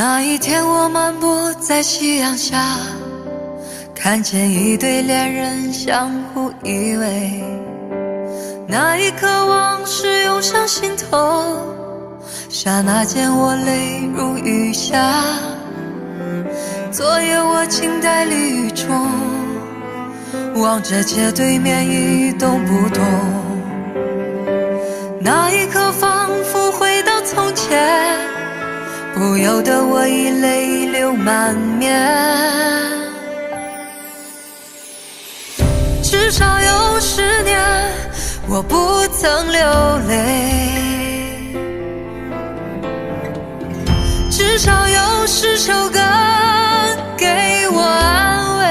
那一天我漫步在夕阳下，看见一对恋人相互依偎，那一刻往事涌上心头，刹那间我泪如雨下。昨夜我静待离雨中，望着街对面一动不动，那一刻仿佛回到从前，不由得我已泪流满面。至少有10年我不曾流泪，至少有10首歌给我安慰。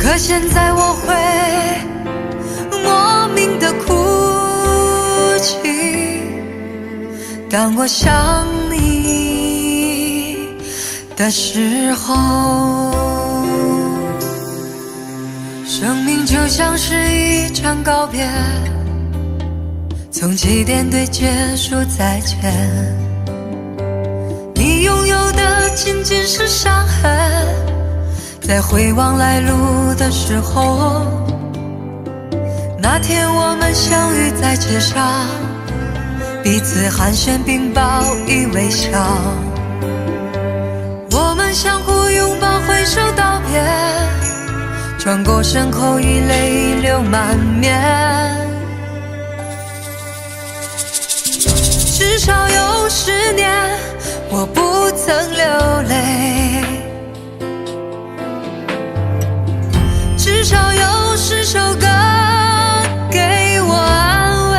可现在我会莫名的哭泣，当我想你的时候。生命就像是一场告别，从起点对结束再见，你拥有的仅仅是伤痕。在回望来路的时候，那天我们相遇在街上，彼此寒暄并报以微笑，我们相互拥抱挥手道别，转过身后已泪流满面。至少有10年我不曾流泪，至少有10首歌给我安慰。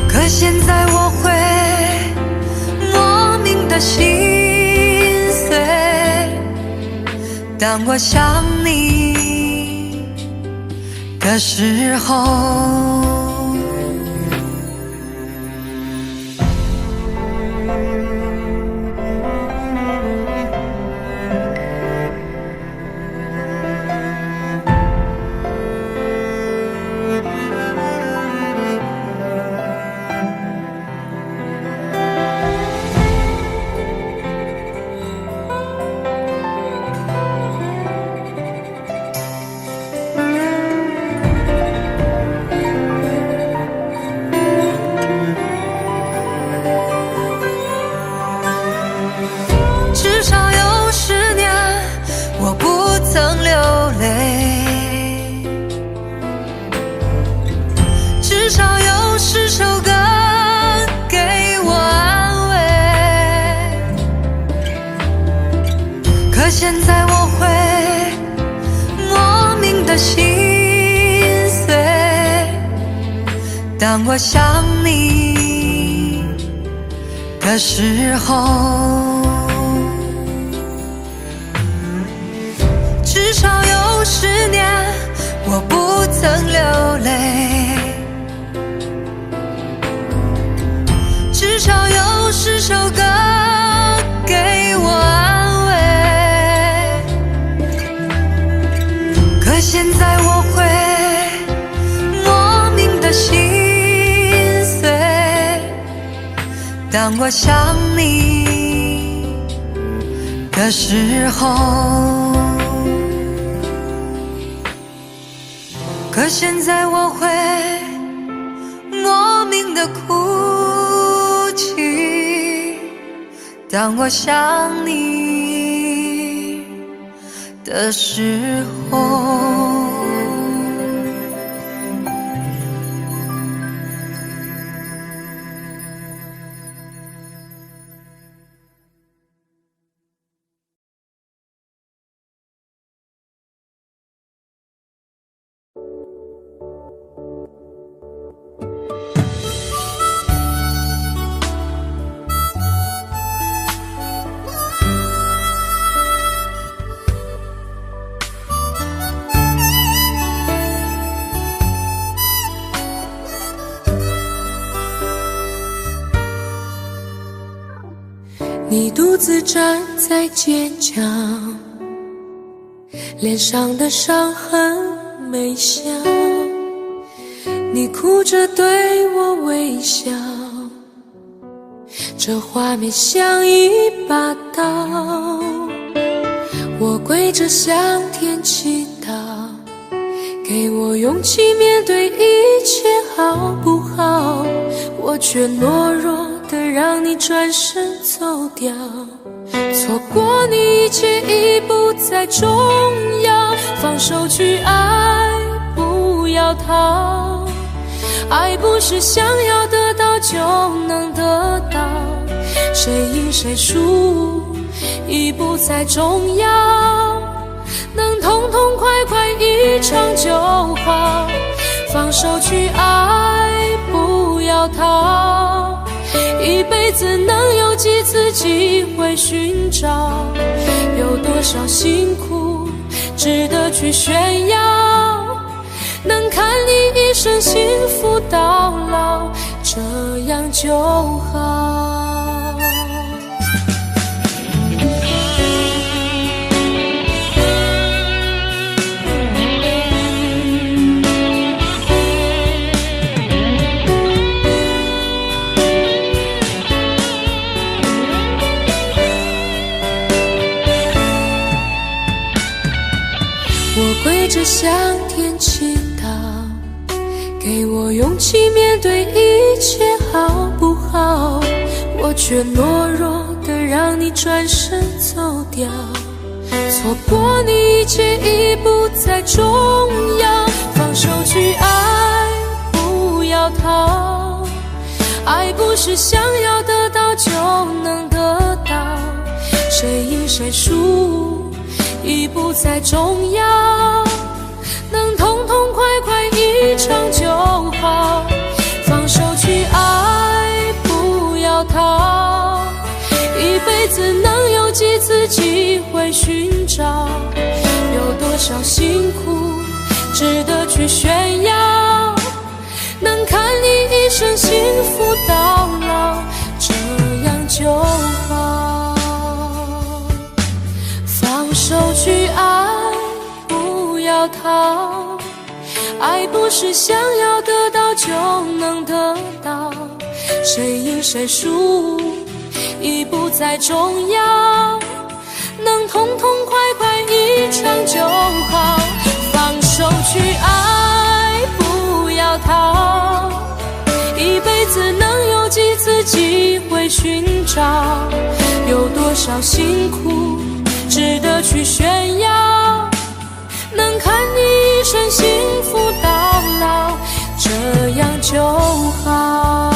可现在我会莫名的心碎，当我想你的时候。至少有10年我不曾流泪，至少有10首歌给我安慰。可现在我会莫名的心碎，当我想你的时候。至少有10年我不曾流泪，至少有10首歌给我安慰。可现在我会莫名的心碎，当我想你的时候。可现在我会莫名的哭泣，当我想你的时候。你独自站在街角，脸上的伤痕没消。你哭着对我微笑，这画面像一把刀，我跪着向天祈祷，给我勇气面对一切好不好？我却懦弱的让你转身走掉，错过你一切已不再重要，放手去爱，不要逃。爱不是想要得到就能得到，谁赢谁输已不再重要，能痛痛快快一场就好。放手去爱，不要逃，一辈子能有几次机会寻找？有多少辛苦值得去炫耀？能看你一生幸福到老，这样就好。我跪着向天祈祷，给我勇气面对一切好不好？我却懦弱的让你转身走掉，错过你一切已不再重要。放手去爱，不要逃，爱不是想要得到就能得到，谁赢谁输已不再重要，能痛痛快快一场就好。放手去爱，不要逃，一辈子能有几次机会寻找？有多少辛苦值得去炫耀？能看你一生幸福到老，这样就好。放手去爱，不要逃，爱不是想要得到就能得到，谁赢谁输已不再重要，能痛痛快快一场就好。放手去爱，不要逃，一辈子能有几次机会寻找？有多少辛苦值得去炫耀？能看你一生幸福到老，这样就好。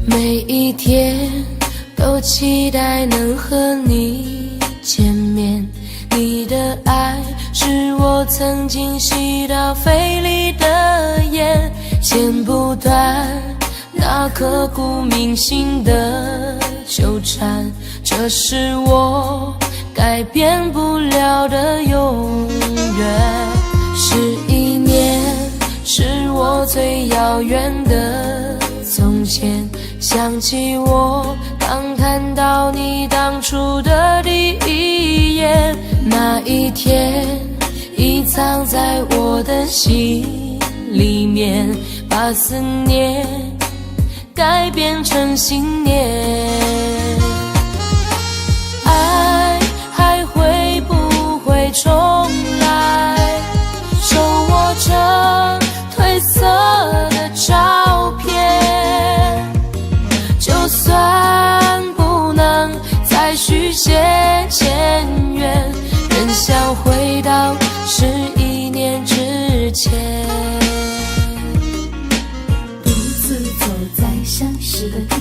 每一天都期待能和你见面，你的爱是我曾经吸到肺里的烟，剪不断那刻骨铭心的纠缠，这是我改变不了的永远。11年是我最遥远的从前，想起我刚看到你当初的第一眼，那一天已藏在我的心里面，把思念改变成信念。爱还会不会重来？手握着褪色的照片，就算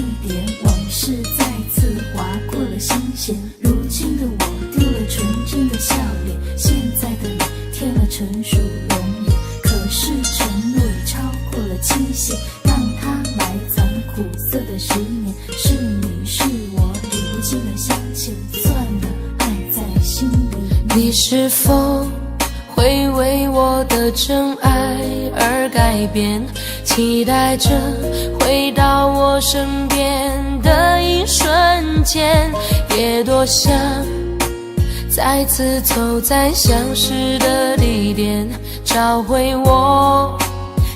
一点，往事再次划过了心弦。如今的我丢了纯真的笑脸，现在的你添了成熟容颜。可是承诺已超过了期限，让它埋藏苦涩的10年。是你是我，理不尽的相欠，算了，爱在心里。你是否会为我的真爱而改变？期待着回到我身边的一瞬间，也多想再次走在相识的地点，找回我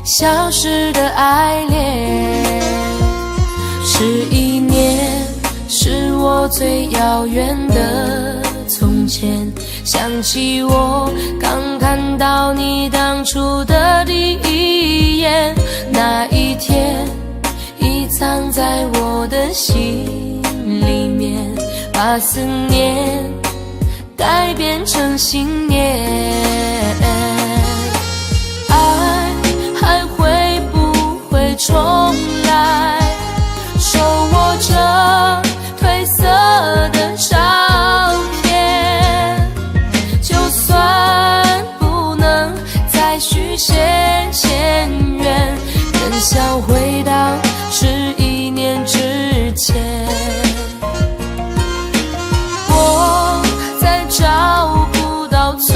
消失的爱恋。11年是我最遥远的从前，想起我刚看到你当初的第一眼，那一天已藏在我的心里面，把思念改变成信念。爱还会不会重来？手握着褪色的照片，就算不能再续写前缘，仍想回到11年之前。我在找不到从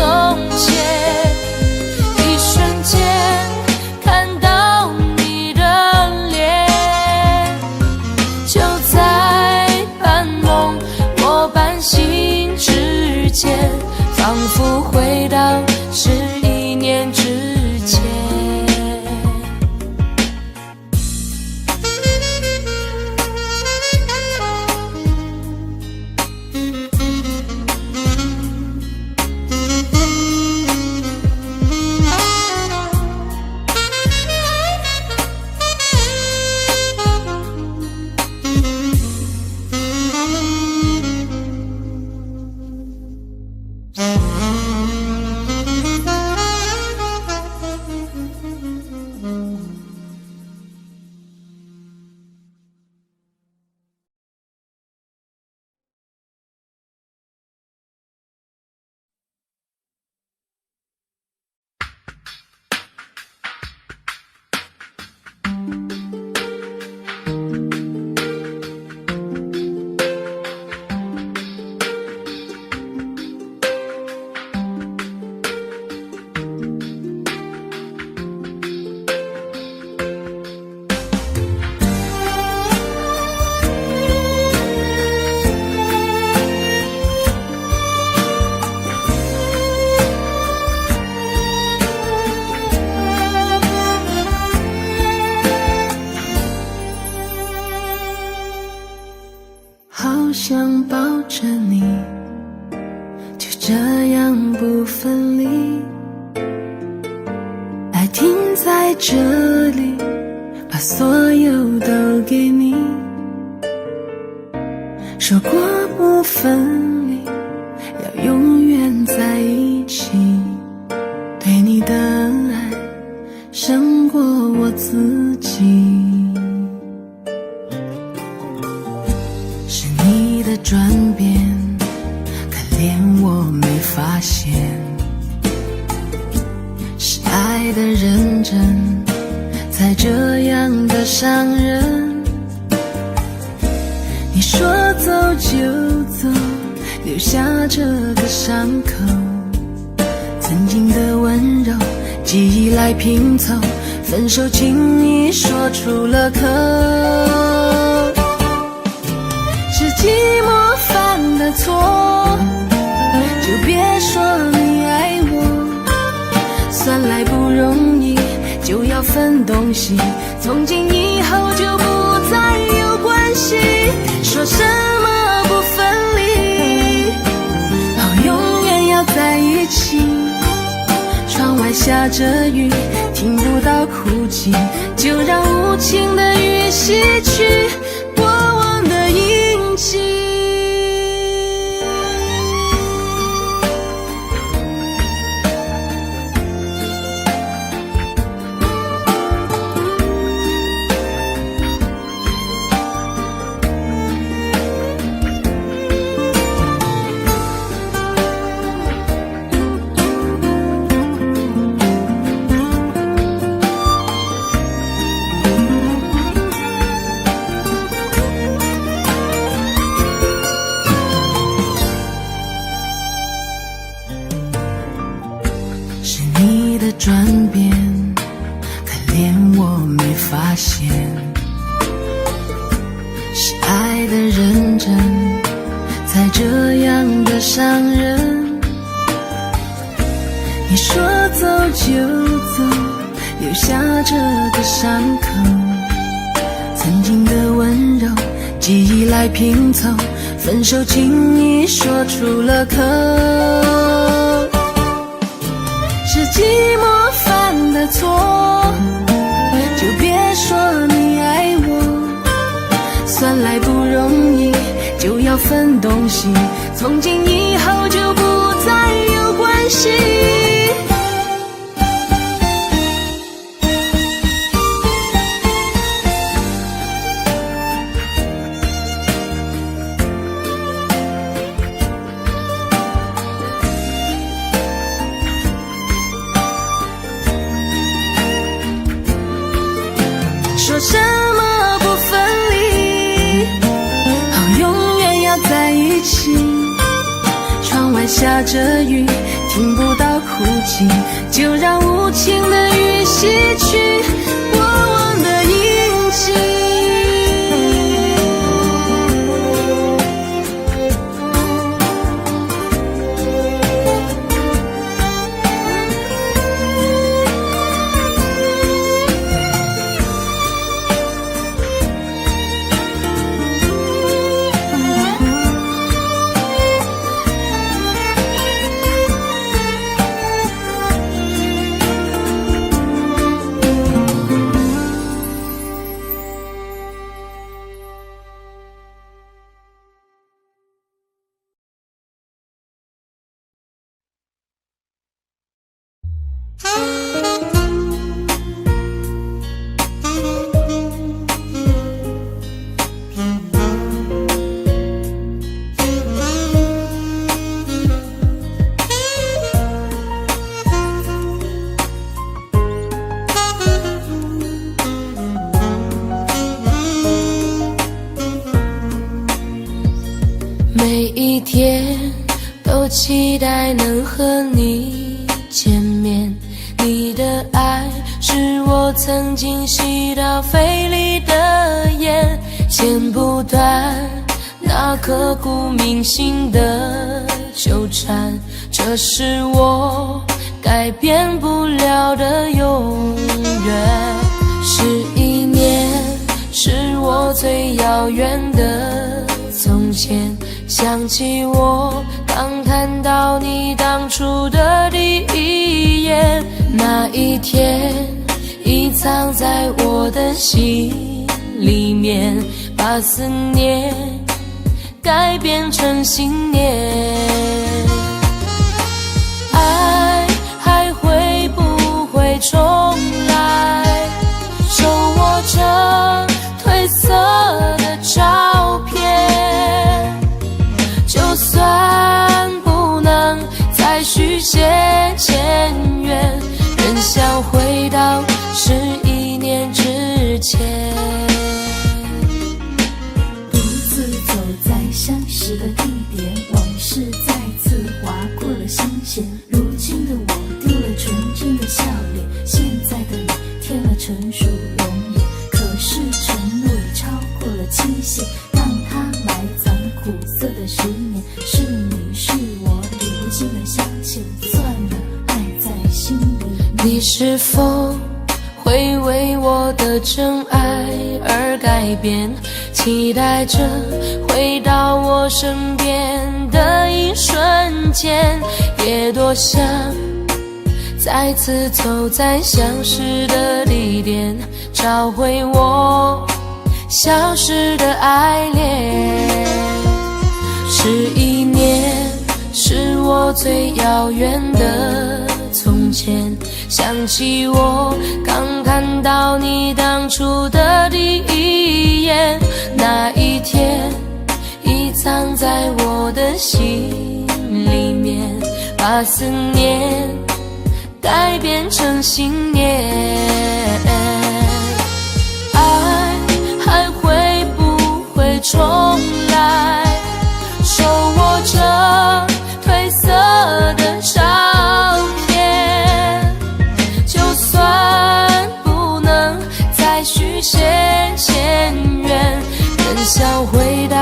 前，一瞬间看到你的脸，就在半梦或半醒之间，仿佛回到11年之前。好想抱着你，就这样不分离，爱停在这里，把所有都给你，说过不分离，要永远在一起，对你的爱胜过我自己。是你的转变，可怜我没发现，是爱的认真，才这样的伤人。你说走就走，留下这个伤口，曾经的温柔，记忆来拼凑，分手轻易说出了口。是寂寞犯的错，就别说你爱我，算来不容易，就要分东西，从今以后就不再有关系，说什么不分离，哦，永远要在一起。窗外下着雨，听不到哭泣，就让无情的雨洗去过往的印记。爱的认真，才这样的伤人。你说走就走，留下这个伤口，曾经的温柔，记忆来拼凑，分手轻易说出了口。是寂寞犯的错，就别说你爱我，算来不容易，就要分东西，从今以后就不再有关系。说什么不分离，好永远要在一起。窗外下着雨，听不到哭泣，就让无情的雨洗去过往的印记。每一天都期待能和你见面，你的爱是我曾经吸到肺里的烟，剪不断那刻骨铭心的纠缠，这是我改变不了的永远。11年是我最遥远的从前，想起我刚看到你当初的第一眼，那一天已藏在我的心里面，把思念改变成信念。爱还会不会重来？手握着褪色的照片，就算不能再续写前缘，仍想回到11年之前。独自走在相识的地点，往事再次划过了心弦。如今的我丢了纯真的笑脸，现在的你添了成熟容颜。可是承诺已超过了期限，让它埋藏苦涩的10年。是你是我流尽了相欠，算了，爱在心里面。你是否会为我的真爱而改变？期待着回到我身边的一瞬间，也多想再次走在相识的地点，找回我消失的爱恋。11年是我最遥远的从前，想起我刚看到你当初的第一眼，那一天已藏在我的心里面，把思念改变成信念。爱还会不会重来？手握着褪色的照片，就算不能再续写前缘，仍想回到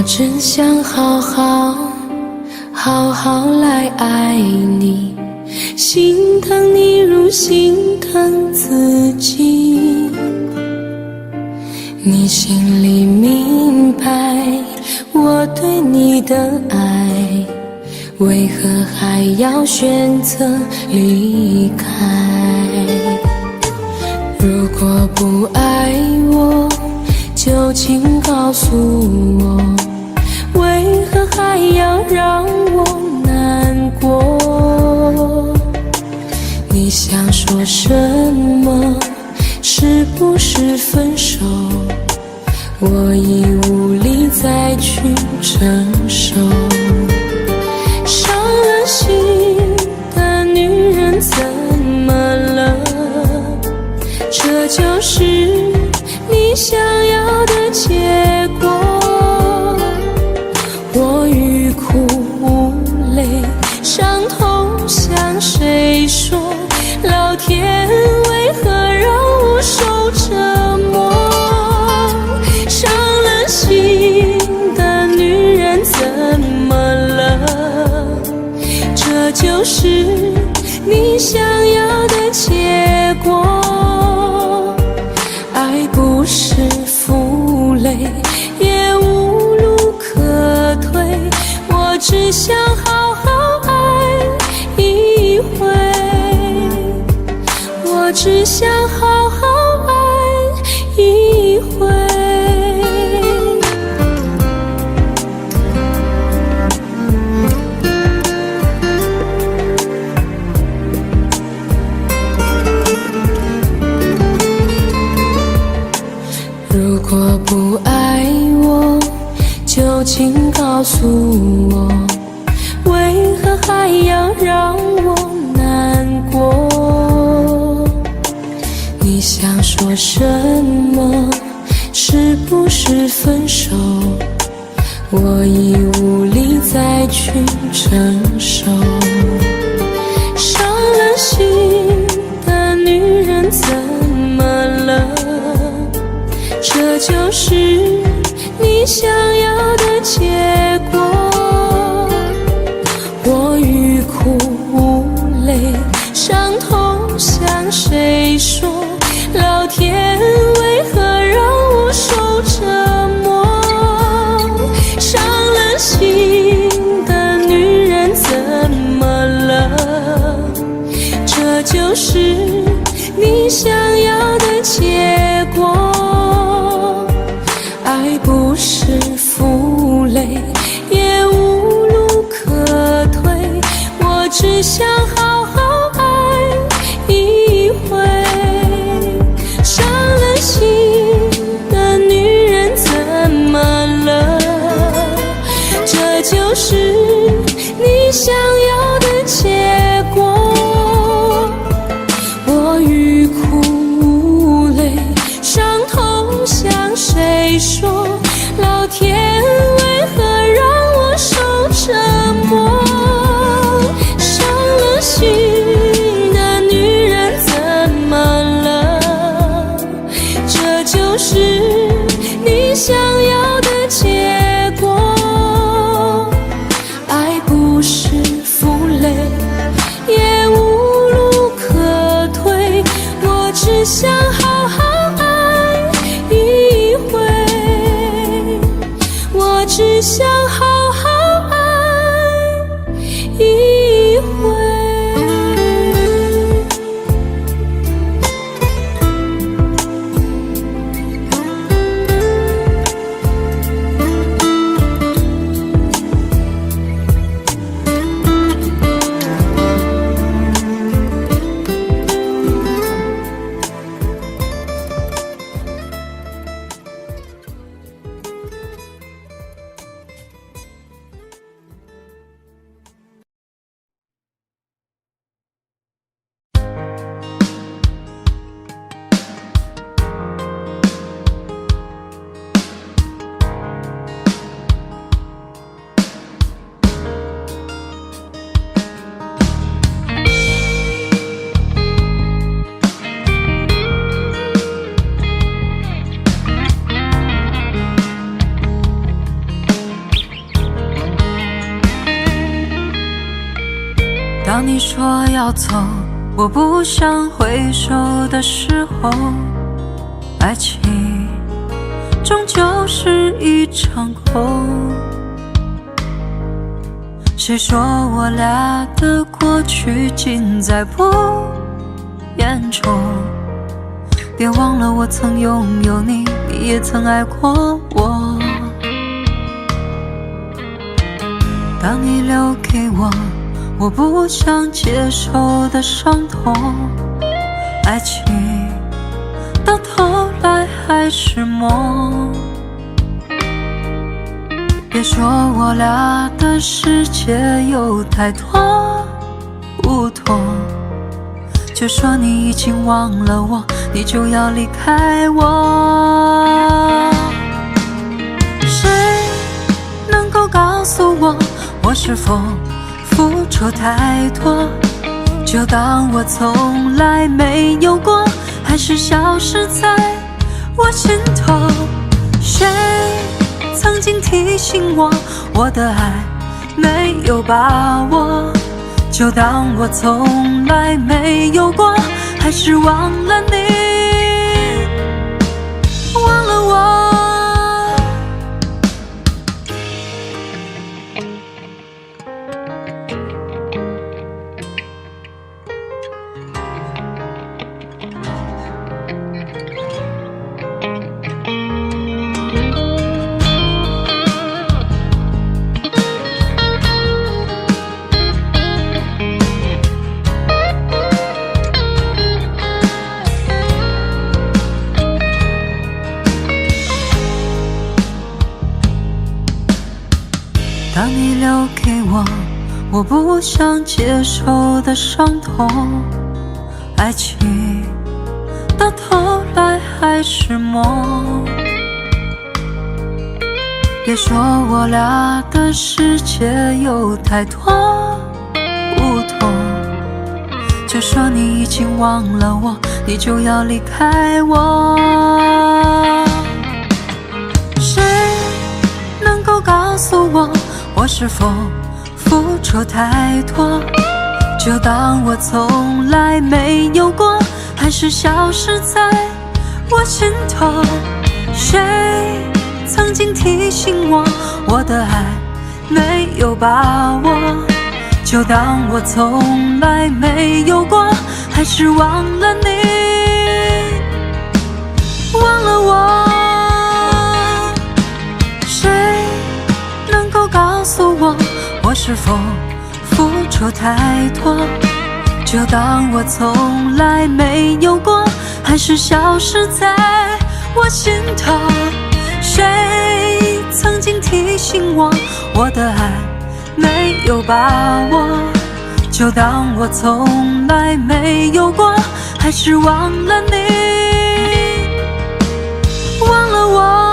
真想好好来爱你，心疼你如心疼自己。你心里明白我对你的爱，为何还要选择离开？如果不爱我，就请告诉我，为何还要让我难过？你想说什么？是不是分手？我已无力再去承受。伤了心的女人怎么了？这就是你想要的结果。我欲哭无泪，伤痛向谁说？老天为何让我受折磨？伤了心的女人怎么了？这就是你想要的结果。爱不是负累，也无路可退，我只想好好爱一回，我只想好好爱一回。如果不爱我，就请告诉我，为何还要让我难过？你想说什么？是不是分手？我已无力再去承受。伤了心的女人怎么了？这就是你想要的结果。我欲哭无泪，伤痛向谁说？老天为何让我受折磨？伤了心的女人怎么了？这就是你想要的结果。爱不是负累，也无路可退，我只想好好爱一回。伤了心的女人怎么了？这就是你想要的结果。我欲哭无泪，伤痛向谁说？老天为何让我受折磨？伤了心的女人怎么了？这就是你想要的结果。爱不是负累，也无路可退，我只想好好爱一回，我只想好好爱一回。当你说要走，我不想回首的时候，爱情终究是一场空。谁说我俩的过去尽在不言中？别忘了我曾拥有你，你也曾爱过我。当你留给我不想接受的伤痛，爱情到头来还是梦。别说我俩的世界有太多不同，就说你已经忘了我，你就要离开我。谁能够告诉我，我是否付出太多，就当我从来没有过，还是消失在我心头。谁曾经提醒我，我的爱没有把握，就当我从来没有过，还是忘了你，忘了我。当你留给我不想接受的伤痛，爱情到头来还是梦。别说我俩的世界有太多不同，就说你已经忘了我，你就要离开我。谁能够告诉我，我是否付出太多，就当我从来没有过，还是消失在我心头。谁曾经提醒我，我的爱没有把握，就当我从来没有过，还是忘了你，忘了我。谁能够告诉我，我是否付出太多，就当我从来没有过，还是消失在我心头。谁曾经提醒我，我的爱没有把握，就当我从来没有过，还是忘了你，忘了我。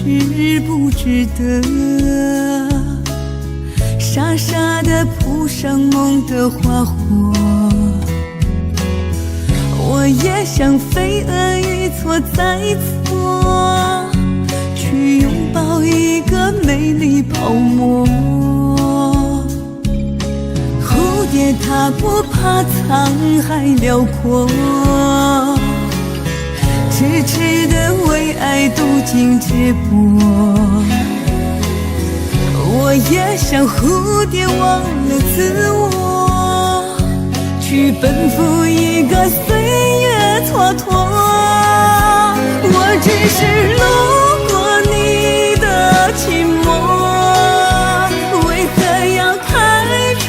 值不值得？傻傻地铺上梦的花火，我也像飞蛾一错再错，去拥抱一个美丽泡沫。蝴蝶它不怕沧海辽阔，痴痴地为爱渡尽劫波。我也像蝴蝶忘了自我，去奔赴一个岁月蹉跎。我只是路过你的寂寞，为何要开出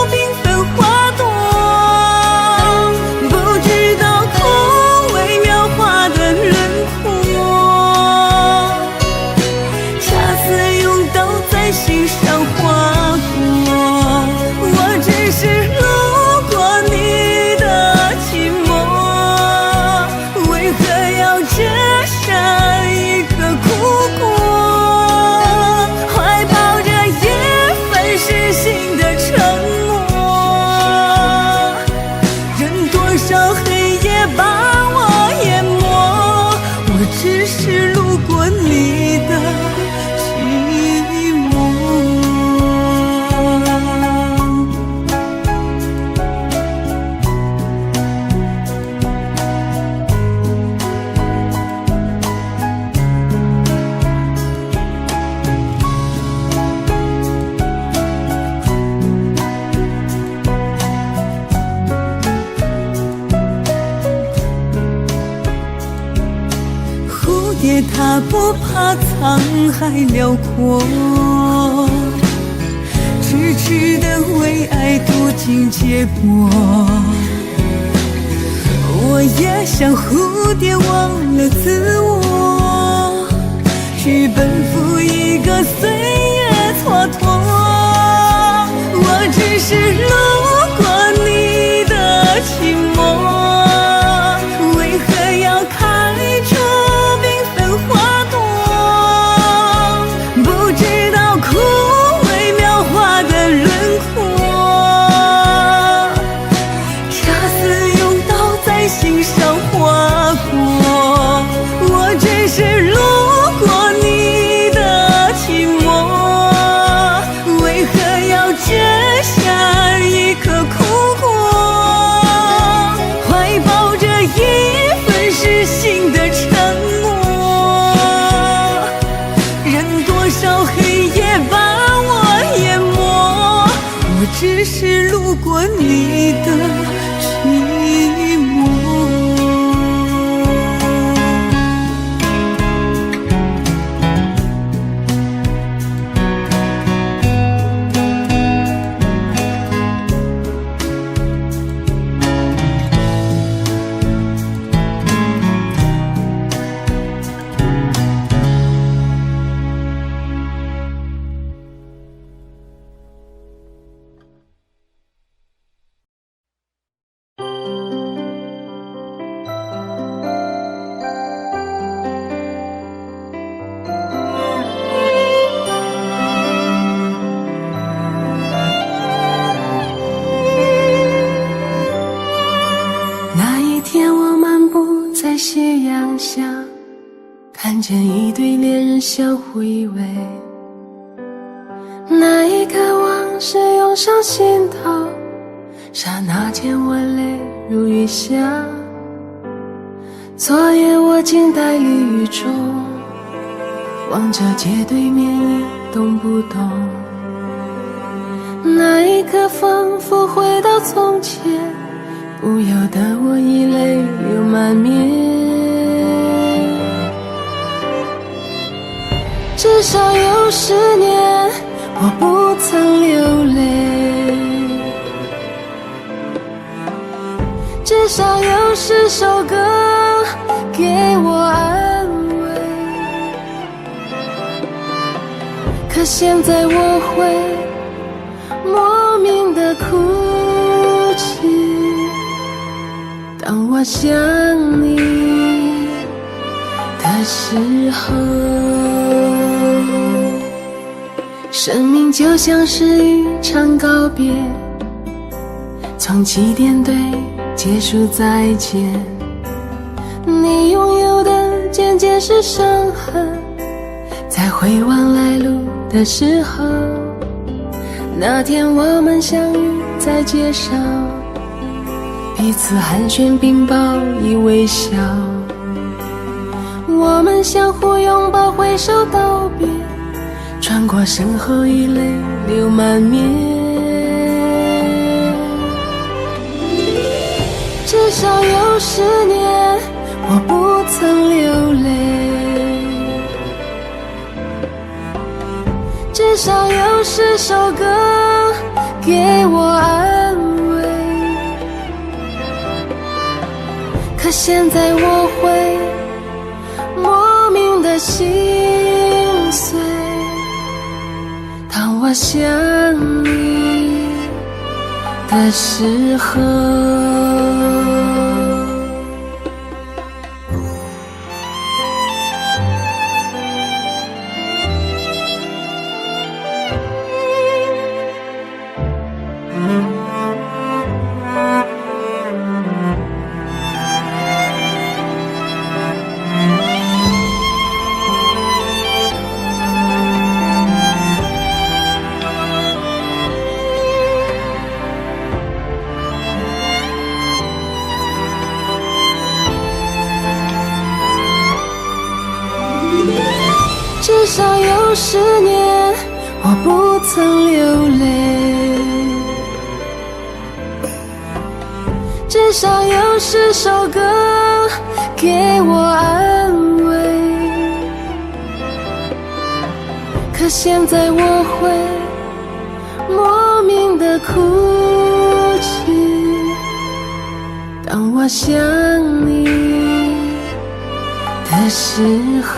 缤纷花朵？不知道枯萎描画的轮廓，恰似用刀在心上划过。我只是路过你的寂寞，为何要折下一颗苦果？怀抱着一份失信的承诺，任多少黑夜把我淹没，我只是路过你的寂寞。蝴蝶它不怕沧海辽阔，痴痴地为爱渡尽劫波。我也像蝴蝶忘了自我，去奔赴一个岁月蹉跎。我只是路过你的寂寞，为何要开出缤纷花朵？不知道枯萎描画的轮廓，恰似用刀在心上划过。我只是路过你的寂寞，为何要折下一颗苦果？怀抱着一份失信的承诺，任多少黑夜把我淹没，我只是路过你的寂寞。那一天我漫步在夕阳下，看见一对恋人相互依偎，那一刻往事涌上心头，刹那间我泪如雨下。昨夜我静待绿雨中，望着街对面一动不动，那一刻仿佛回到从前，不由得我已泪流满面。至少有10年我不曾流泪，至少有10首歌给我安慰。可现在我会莫名的哭泣，当我想你的的时候。生命就像是一场告别，从起点对结束再见。你拥有的渐渐是伤痕，在回望来路的时候，那天我们相遇在街上，彼此寒暄并报以微笑，我们相互拥抱挥手道别，穿过身后已泪流满面。至少有10年我不曾流泪，至少有10首歌给我安慰。可现在我会莫名的心碎，当我想你的时候。至少有10年我不曾流泪，至少有10首歌给我安慰。可现在我会莫名的哭泣，当我想你的时候。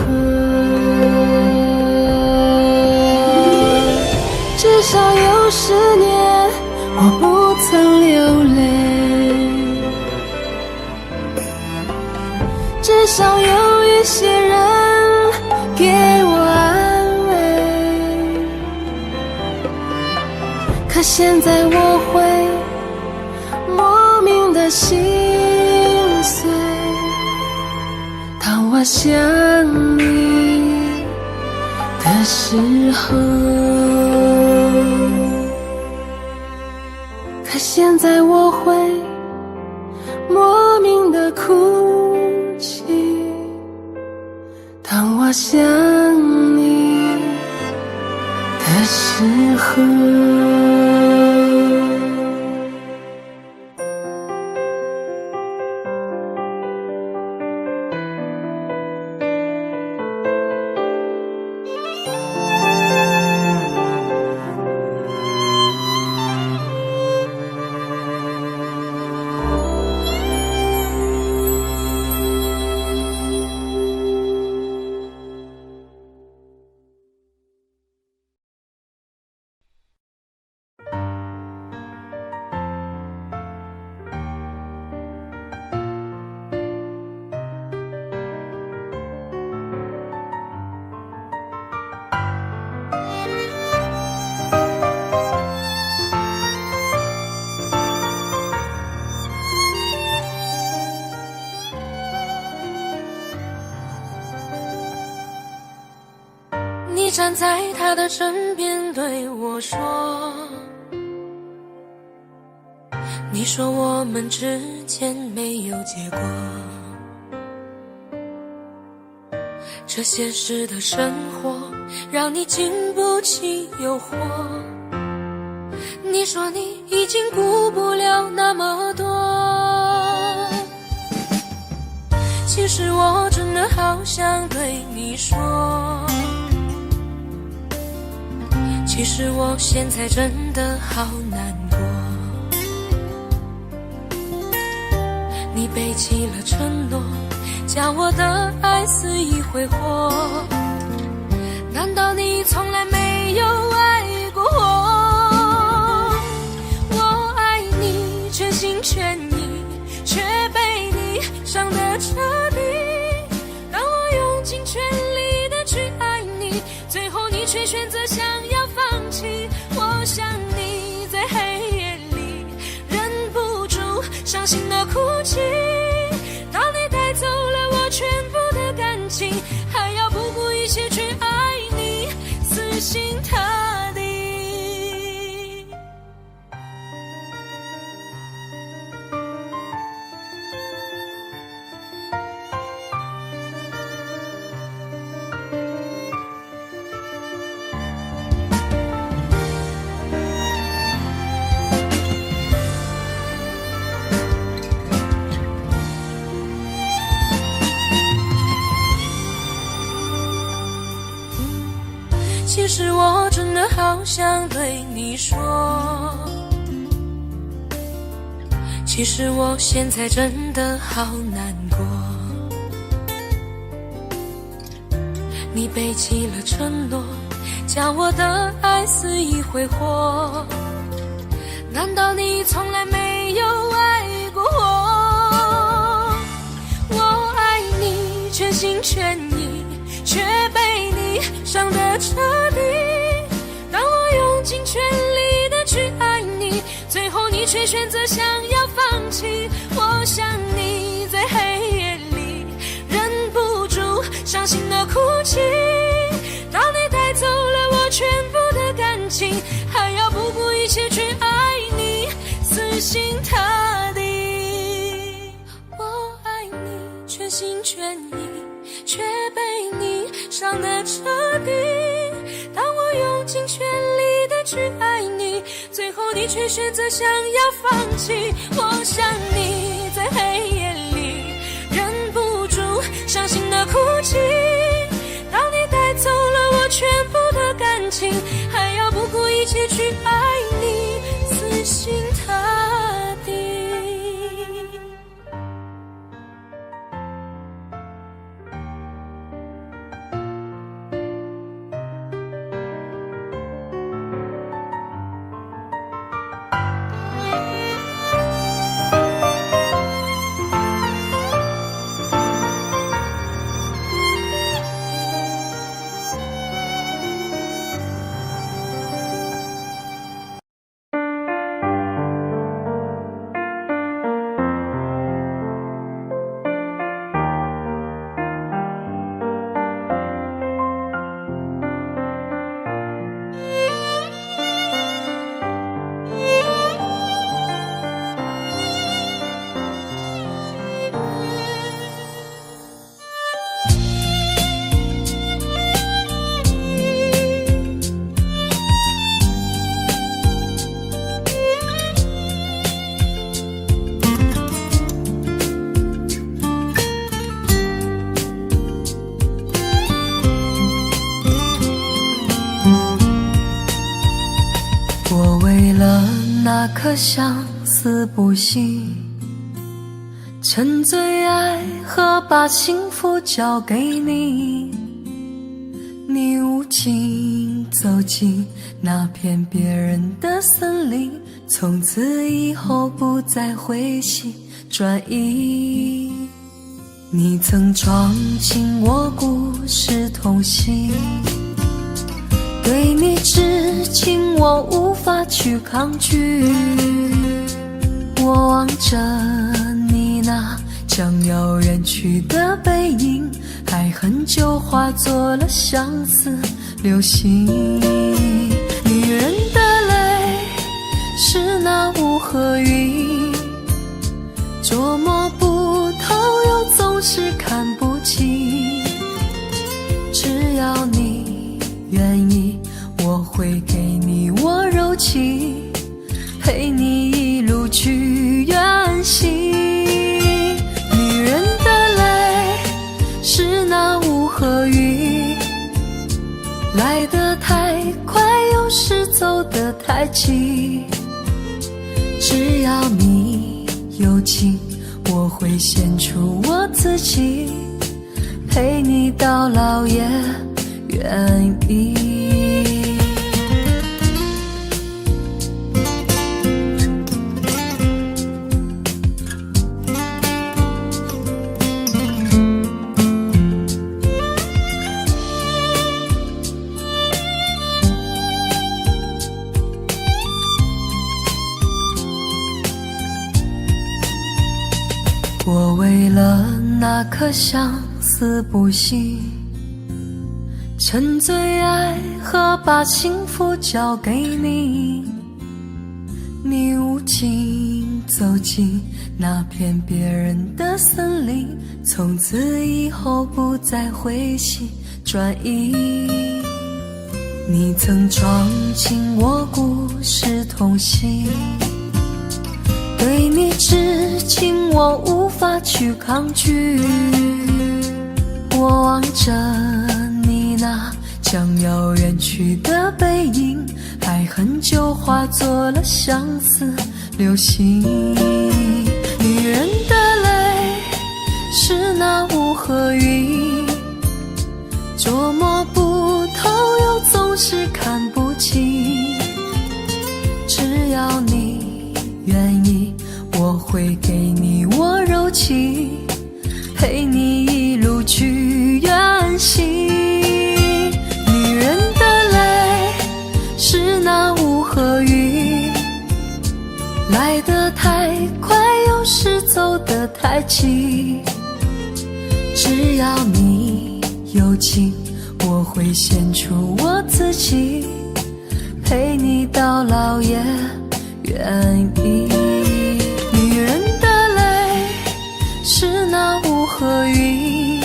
至少有10年我不曾流泪，至少有一些人给我安慰。可现在我会莫名的心碎，当我想你的时候。可现在我会莫名的哭泣，当我想你的时候。你站在他的身边对我说，你说我们之间没有结果，这现实的生活让你经不起诱惑。你说你已经顾不了那么多，其实我真的好想对你说，其实我现在真的好难过。你背弃了承诺，将我的爱肆意挥霍，难道你从来没有爱过我？我爱你全心全意，却被你伤得彻底。当我用尽好想对你说，其实我现在真的好难过。你背弃了承诺，将我的爱肆意挥霍，难道你从来没有爱过我？我爱你全心全意，却被你伤得彻底。当我用尽全力的去爱你，最后你却选择想要放弃。我想你在黑夜里忍不住伤心的哭泣，当你带走了我全部的感情，还要不顾一切去爱你，死心塌地。我爱你全心全意，却被你伤得彻底。当我用尽全力的去爱你，最后你却选择想要放弃。我想你在黑夜里忍不住伤心的哭泣，当你带走了我全部的感情，还要不顾一切去爱你，死心塌地。我为了那颗相思不息，沉醉爱和把幸福交给你，你无情走进那片别人的森林，从此以后不再回心转意。你曾闯进我故事痛心，对你痴情我无法去抗拒。我望着你那将要远去的背影，爱恨就化作了相思流星。女人的泪是那雾和云，捉摸不透又总是看不清。只要你愿意，我会给你我柔情，陪你一路去远行。女人的泪是那雾和云，来得太快有时走得太急。只要你有情，我会献出我自己，陪你到老也愿意。我为了那颗相思不息，沉醉爱和把幸福交给你，你无情走进那片别人的森林，从此以后不再回心转意。你曾闯进我故事痛心，对你痴情我无法去抗拒。我望着你那将要远去的背影，还很久化作了相思流星。女人的泪是那雾和云，捉摸不透又总是看不清。只要你愿意，我会给你我柔情，陪你一路去远行。女人的泪是那雾和云，来得太快又是走得太急。只要你有情，我会献出我自己，陪你到老也愿意。女人的泪是那雾和云，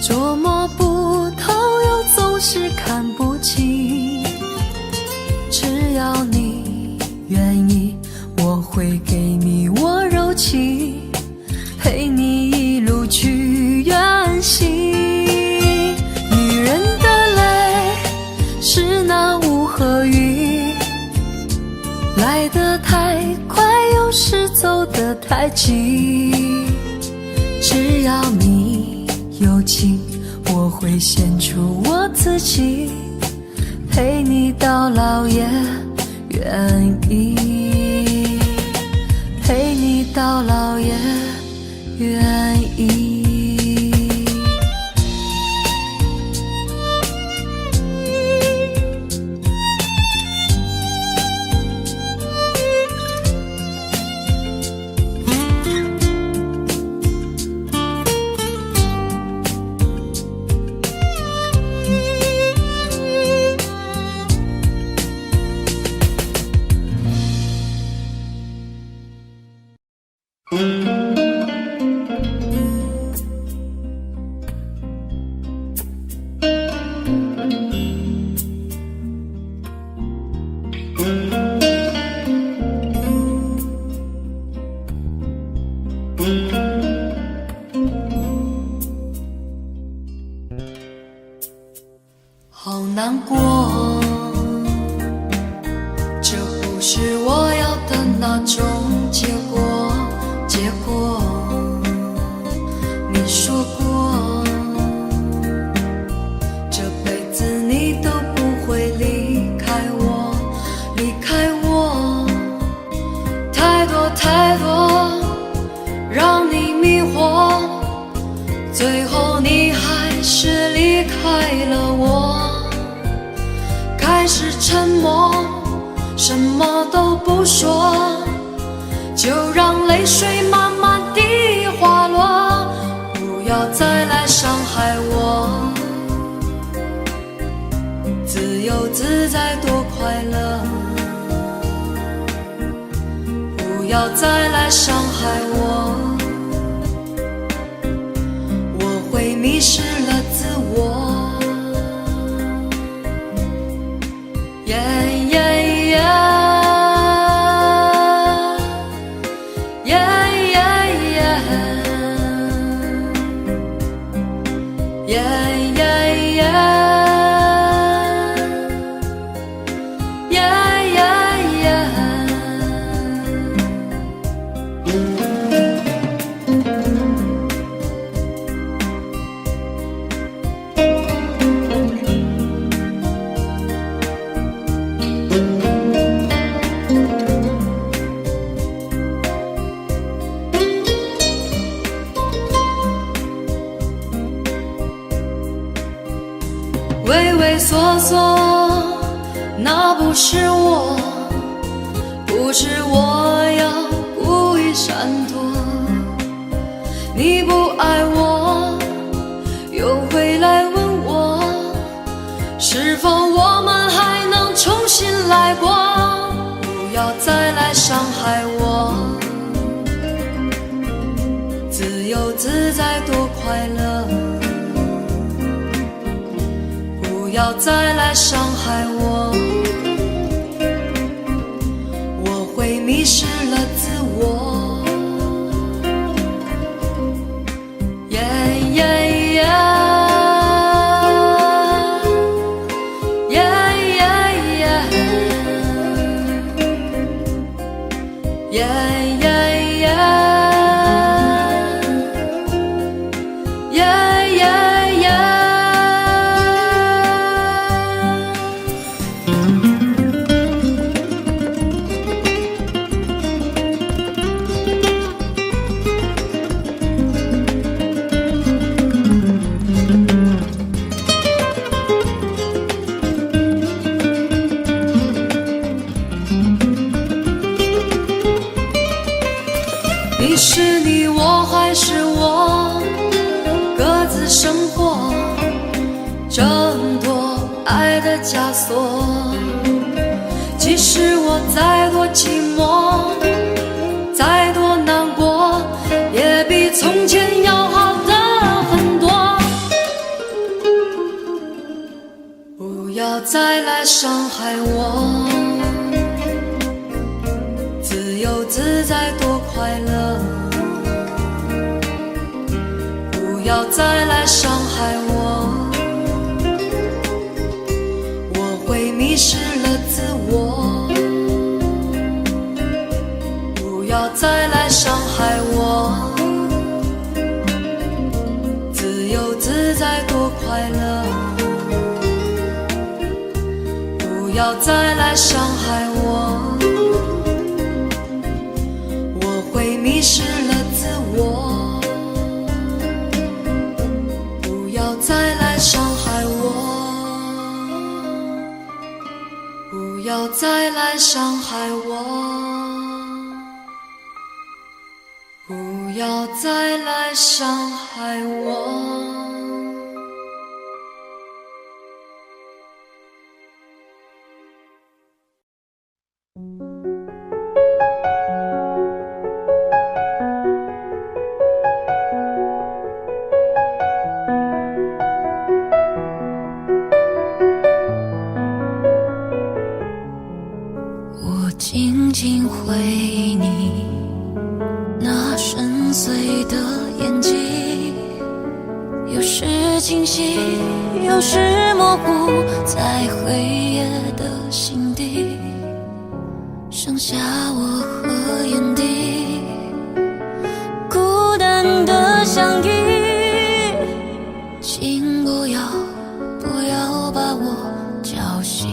捉摸不透又总是看不清。只要你愿意，我会给你我柔情，陪你一路去远行。女人的泪是那雾和云，来得太快又是走得太急。只要你有情，我会献出我自己，陪你到老也愿意，陪你到老也愿意。好难过，这不是我要的那种结果。你说过，这辈子你都不会离开我，太多太多让你迷惑，最后你还是离开了我。开始沉默，什么都不说，就让泪水慢慢地滑落，不要再来伤害我。自由自在多快乐，不要再来伤害我，我会迷失了自我。畏畏缩缩，那不是我，不是我要故意闪躲。你不爱我，又回来问我，是否我们还能重新来过？不要再来伤害我，自由自在多快乐。不要再来伤害我，我会迷失了自我。你是你，我还是我，各自生活，挣脱爱的枷锁。即使我再多寂寞，再多难过，也比从前要好的很多。不要再来伤害我，自由自在多快乐。不要再来伤害我，我会迷失了自我。不要再来伤害我，自由自在多快乐。不要再来伤害我，我会迷失了自我。不要再来伤害我，不要再来伤害我，不要再来伤害我。静静回忆你那深邃的眼睛，有时清晰，有时模糊，在黑夜的心底，剩下我和眼底，孤单的相依。请不要把我叫醒，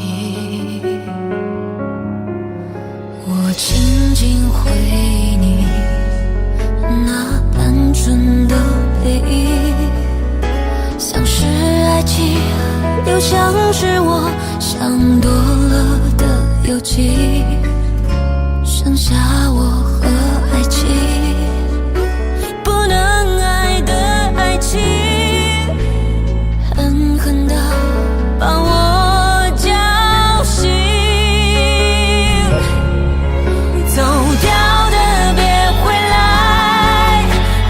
我静静回忆你那单纯的背影，像是爱情，又像是我想多了的游记，剩下我和爱情，不能爱的爱情，狠狠地把我叫醒。走掉的别回来，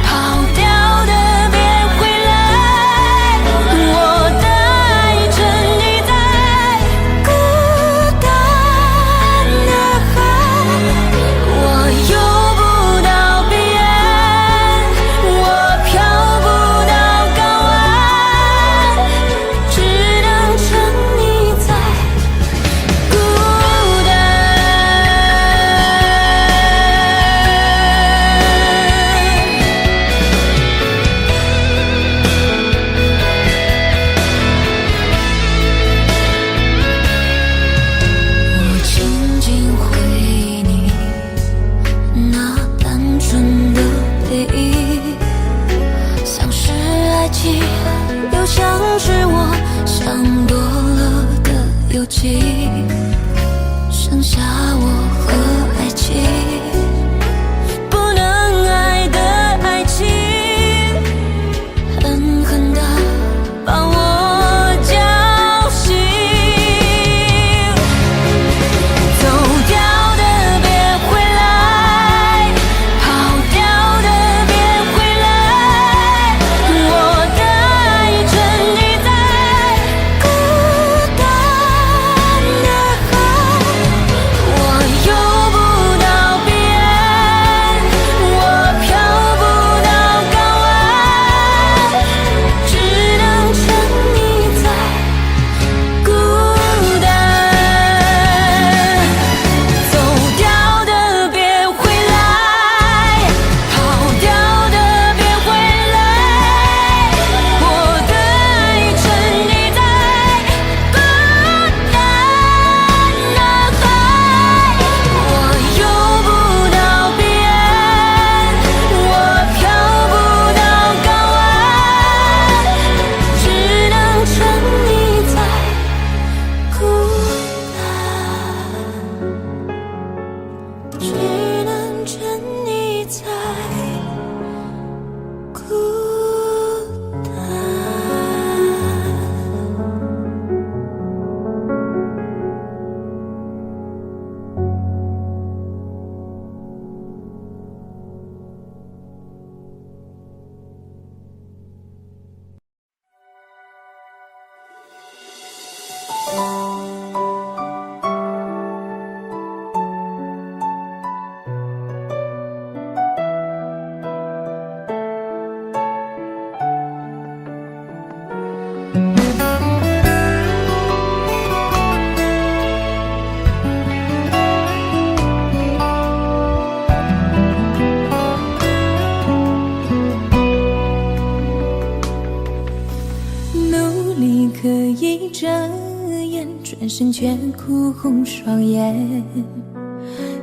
跑掉的别回来，我的爱沉溺在孤单的海，我游不到彼岸，我飘不到港湾，只能沉溺在孤单。我静静回忆你那单纯的背影，像是爱情，又像是我想多了的游记，剩下我和爱情，不能爱的爱情，狠狠地把我叫醒。走掉的别回来，跑掉的别回来，我的爱沉溺在孤单的只能沉溺在孤单。努力可以遮掩，转身却哭红双眼。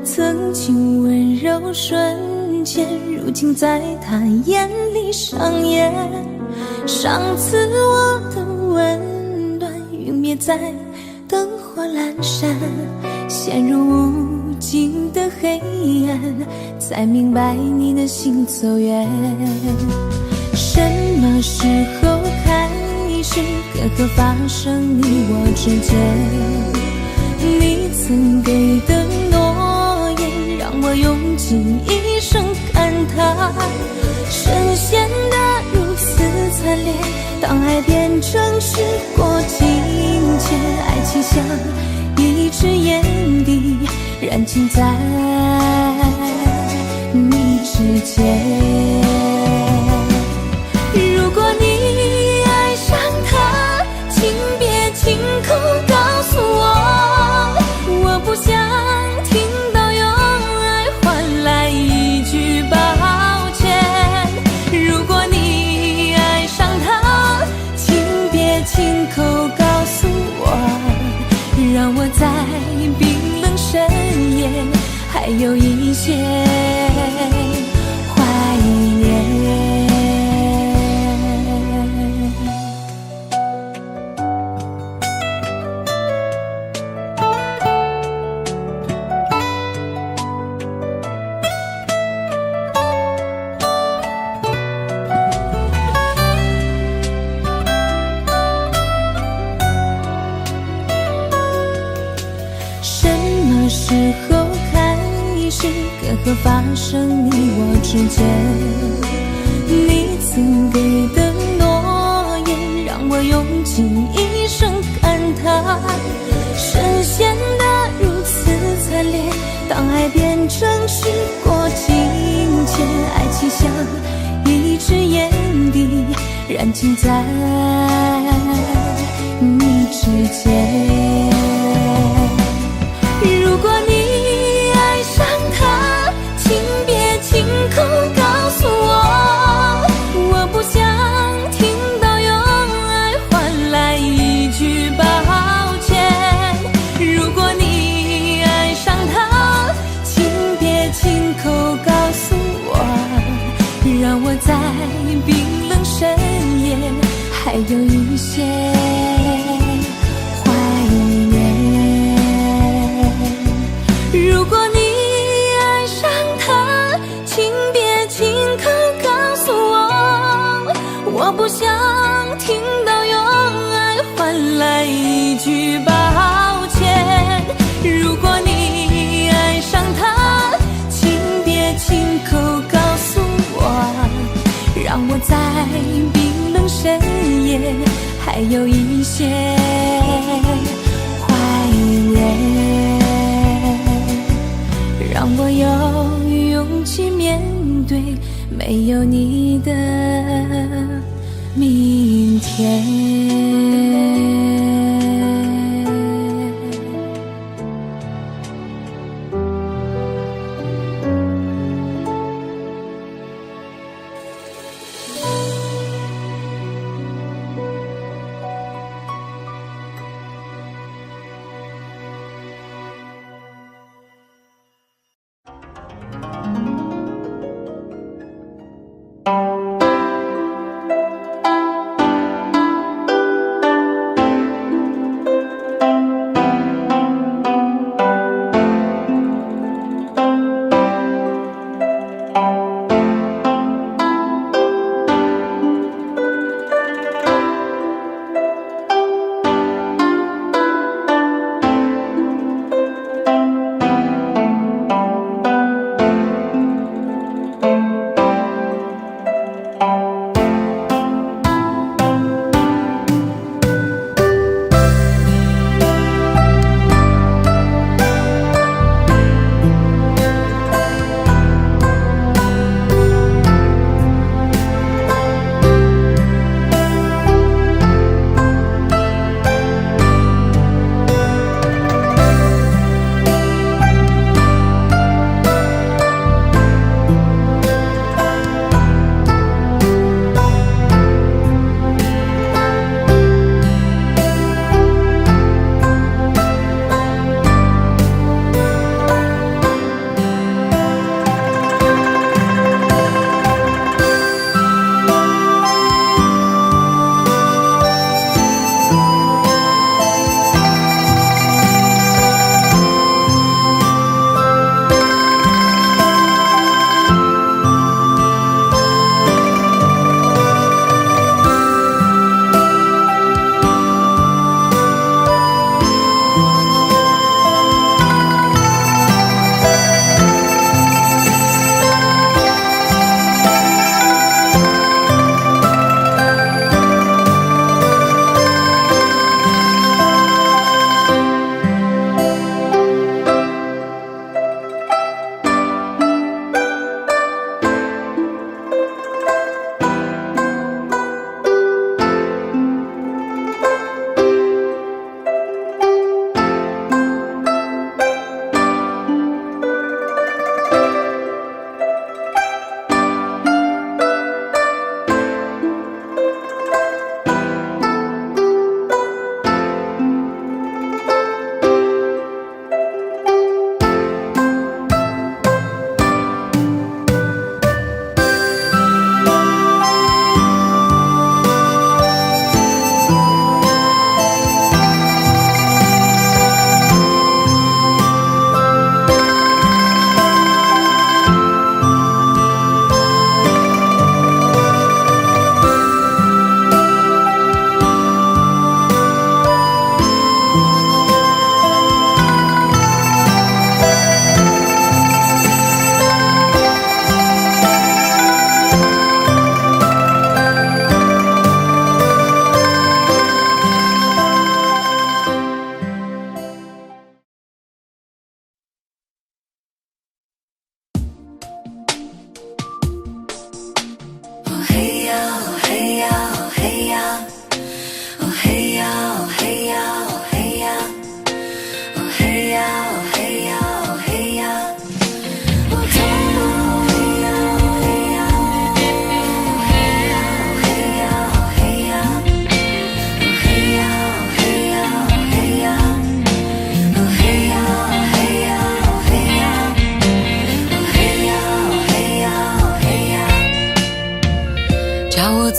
曾经温柔瞬间，如今在他眼里上演。上次我的温暖陨灭在灯火阑珊，陷入无尽的黑暗，才明白你的行走远。什么时候开始隔阂发生你我之间？你曾给的诺言让我用尽一生感叹，深陷得如此惨烈，当爱变成时过境迁，爱情像一支烟蒂燃尽在你指尖。如果你爱上他，请别亲口告诉我，我不想听到用爱换来一句抱歉。如果你爱上他，请别亲口告诉我，让我在冰冷深夜还有一些怀念。时候开始隔阂发生你我之间？你曾给的诺言让我用尽一生感叹，深陷得如此惨烈，当爱变成时过境迁，爱情像一支烟蒂燃尽在你指尖。如果你爱上他，请别亲口告诉我，我不想听到用爱换来一句抱歉。如果你爱上他，请别亲口告诉我，让我在冰冷深夜还有一些怀念。如果你爱上他，请别亲口告诉我，我不想听到用爱换来一句抱歉。如果你爱上他，请别亲口告诉我，让我在冰冷深夜还有一些怀念。让我有勇气面对没有你的明天。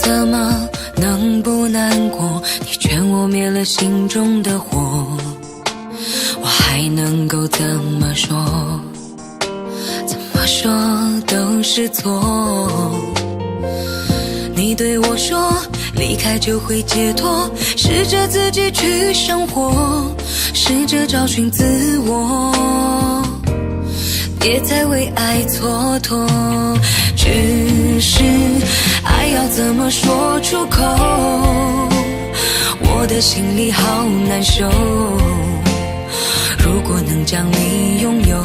怎么能不难过？你劝我灭了心中的火，我还能够怎么说？怎么说都是错。你对我说离开就会解脱，试着自己去生活，试着找寻自我，别再为爱蹉跎。只是爱要怎么说出口，我的心里好难受。如果能将你拥有，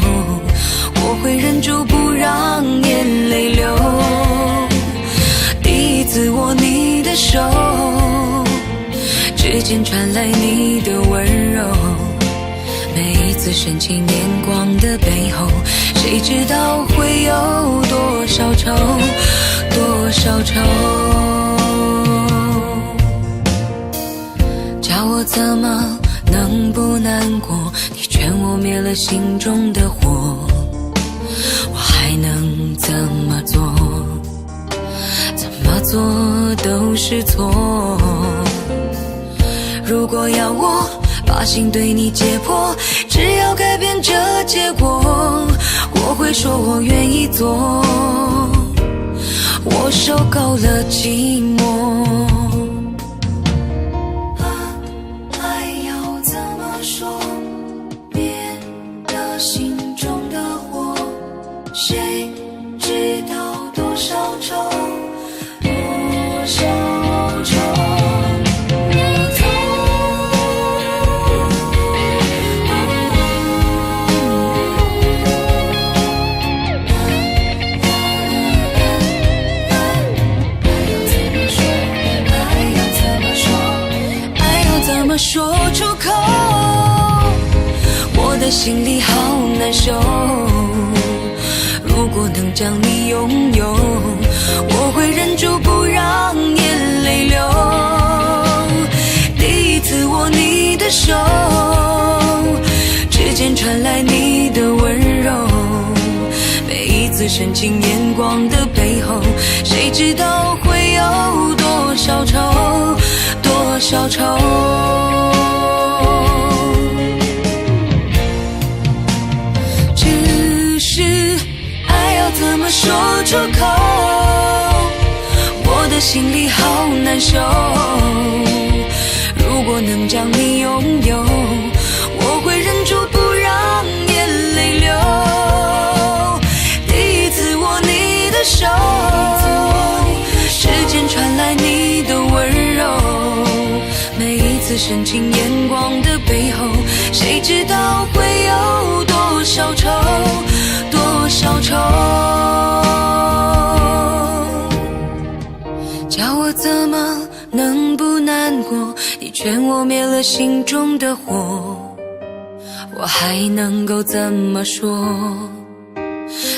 我会忍住不让眼泪流。第一次握你的手，指尖传来你的温柔，每一次深情眼光的背后，谁知道会有多少愁，多少愁。叫我怎么能不难过？你劝我灭了心中的火，我还能怎么做？怎么做都是错。如果要我把心对你解剖，只要改变这结果，我会说我愿意做。我受够了寂寞。爱要怎么说？灭了心中的火，谁知道多少愁，多少愁。说出口，我的心里好难受。如果能将你拥有，我会忍住不让眼泪流。第一次握你的手，指尖传来你的温柔，每一次深情眼光的背后，谁知道会有多少愁，多少愁。只是爱要怎么说出口，我的心里好难受。如果能将你拥有，我会忍住不让眼泪流。第一次握你的手，指尖传来你的温柔，每一次深情眼光的背后，谁知道会有多少愁，多少愁。叫我怎么能不难过？你劝我灭了心中的火，我还能够怎么说？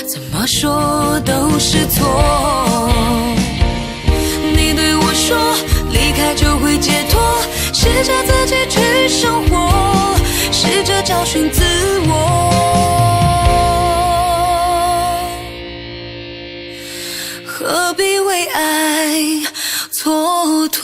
怎么说都是错。你对我说离开就会解脱，试着自己去生活，试着找寻自我，何必为爱蹉跎。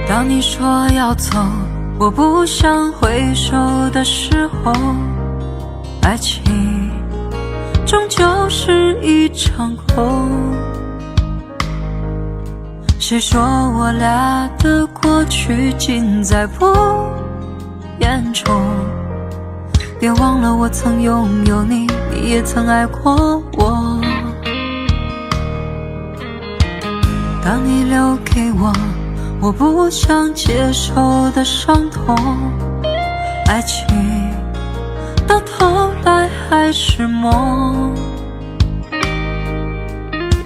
当你说要走，我不想回首的时候，爱情终究是一场空。谁说我俩的过去尽在不言中？别忘了我曾拥有你，你也曾爱过我。当你留给我不想接受的伤痛，爱情到头来还是梦。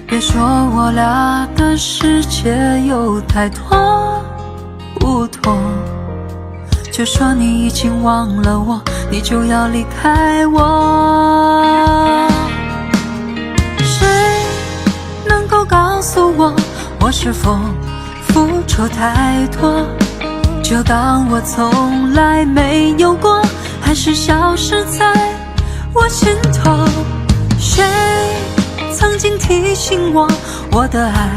别说我俩的世界有太多不同，就说你已经忘了我，你就要离开我。谁能够告诉我是否付出太多，就当我从来没有过，还是消失在我心头。谁曾经提醒我的爱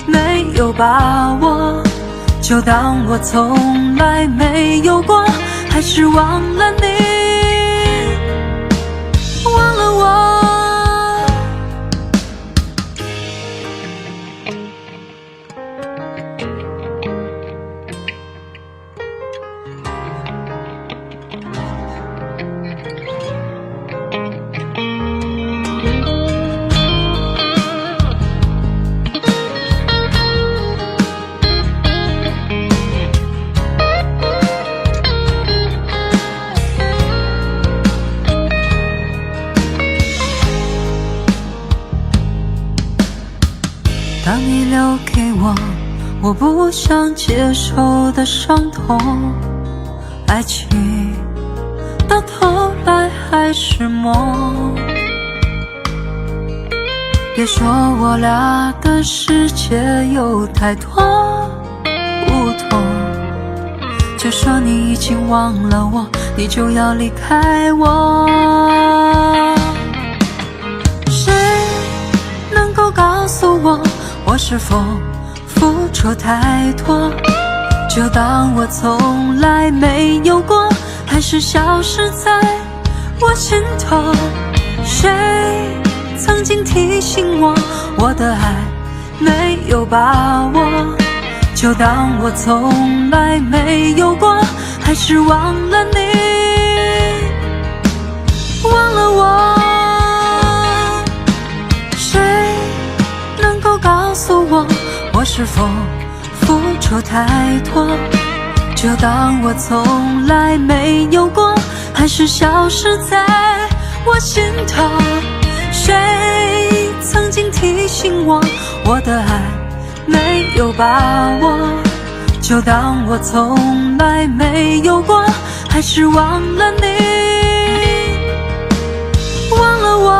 没有把握，就当我从来没有过，还是忘了你，忘了我。当你留给我不想接受的伤痛，爱情到头来还是梦。别说我俩的世界有太多不同，就说你已经忘了我，你就要离开我。谁能够告诉我是否付出太多，就当我从来没有过，还是消失在我心头。谁曾经提醒我的爱没有把握，就当我从来没有过，还是忘了你，忘了我。告诉我是否付出太多，就当我从来没有过，还是消失在我心头。谁曾经提醒我的爱没有把握，就当我从来没有过，还是忘了你，忘了我。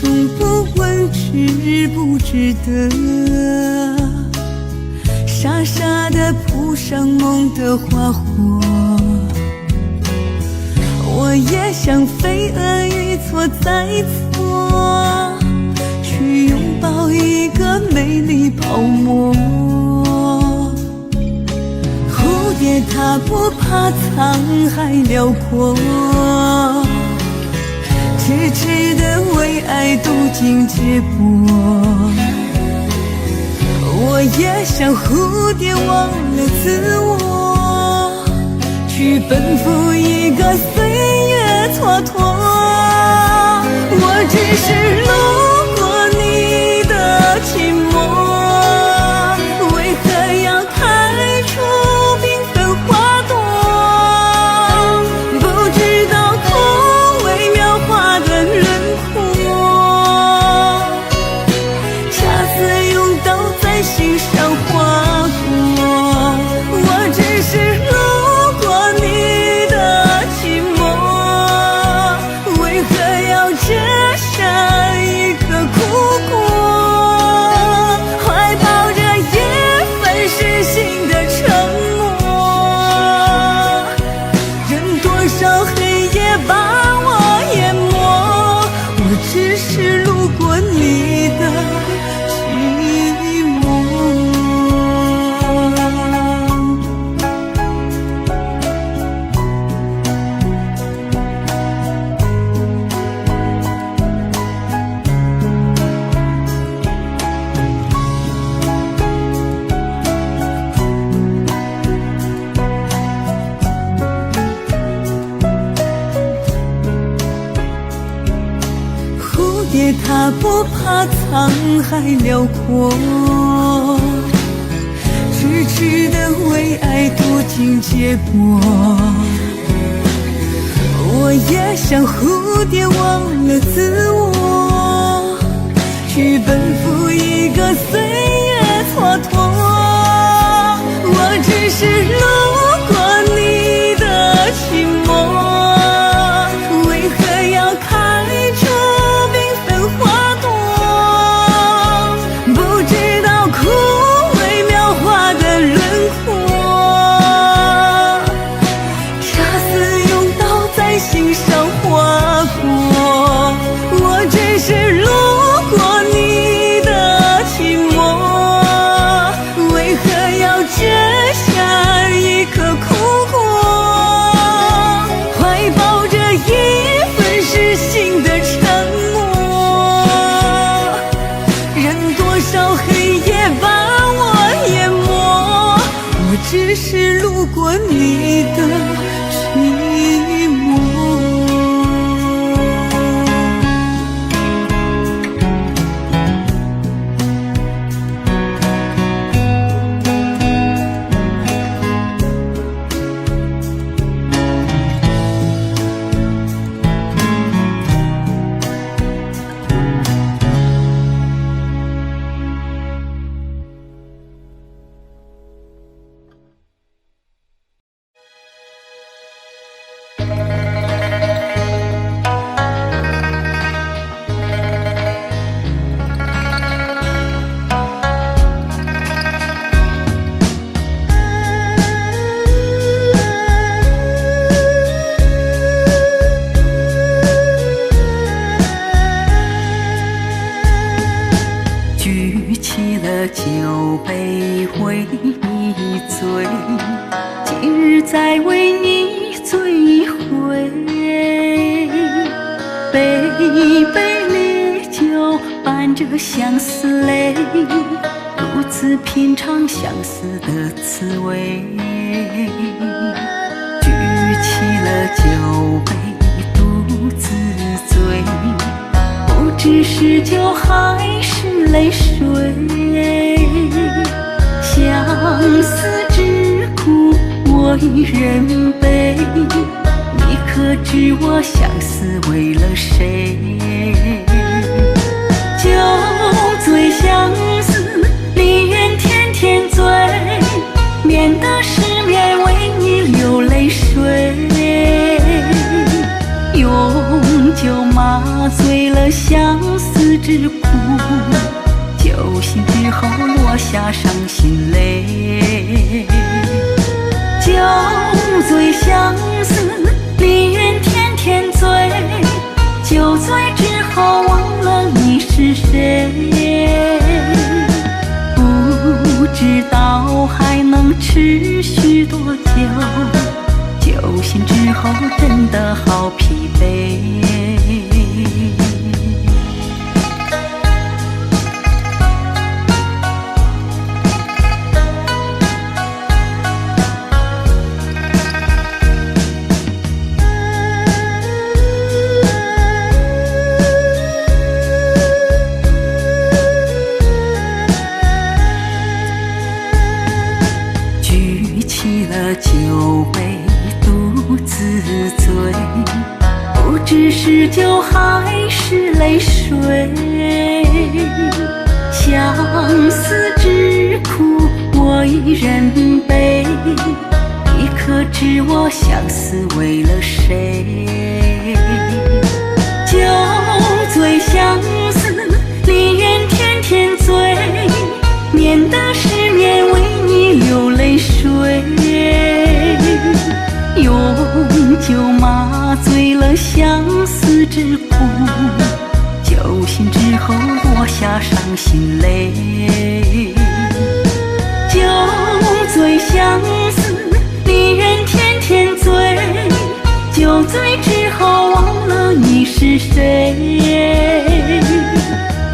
从不问值不值得，傻傻地铺上梦的花火。我也像飞蛾，一错再错，泡沫。蝴蝶它不怕沧海辽阔，痴痴的为爱渡尽劫波。我也像蝴蝶忘了自我，去奔赴一个岁月蹉跎。我只是路过你的寂寞，为何要开出缤纷花朵？不知道空微描画的轮廓，恰似用刀在心上划过。我只是路过你的寂寞，为何要折下一颗苦果？怀抱着一份失信的沉默，任多少黑夜把我淹没，我只是路过你的寂寞。蝴蝶它不怕沧海辽阔，痴痴的为爱渡尽劫波。我也像蝴蝶忘了自我，去奔赴一个岁月蹉跎。我只是路过你的寂寞，为何要开出缤纷花朵？不知道枯萎描画的轮廓，恰似用刀在心上划过。我只是路过你的寂寞，为何要折下一颗苦果？怀抱着一份失信的沉默，任多少黑夜把我淹没，我只是路过你的寂寞。举起了酒杯为你醉，今日再为你醉回。杯杯烈酒伴着相思泪，独自品尝相思的滋味。举起了酒杯独自醉，不知是酒还是泪水。相思之苦我一人背，你可知我相思为了谁？酒醉相思，宁愿天天醉，免得失眠为你流泪水。用酒麻醉了相思之苦，酒醒之后落下伤心泪。酒醉相思，宁愿天天醉，酒醉之后忘了你是谁。不持续多久？酒醒之后真的好疲惫。酒杯独自醉，不知是酒还是泪水。相思之苦我一人背，你可知我相思为了谁？酒醉相思，离人天天醉，免得失眠为你流泪水。用酒麻醉了相思之苦，酒醒之后落下伤心泪。酒醉相思，离人天天醉，酒醉之后忘了你是谁。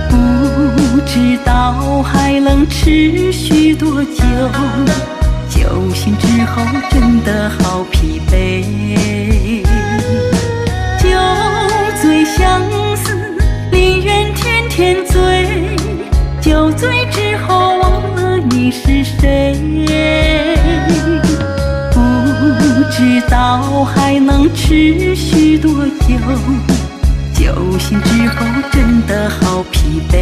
不知道还能持续多久，酒醒之后真的好疲惫。酒醉相思，离人天天醉，酒醉之后忘了你是谁。不知道还能持续多久，酒醒之后真的好疲惫。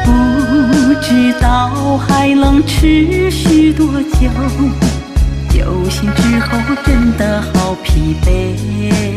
不知道还能持续多久，酒醒之后真的好疲惫。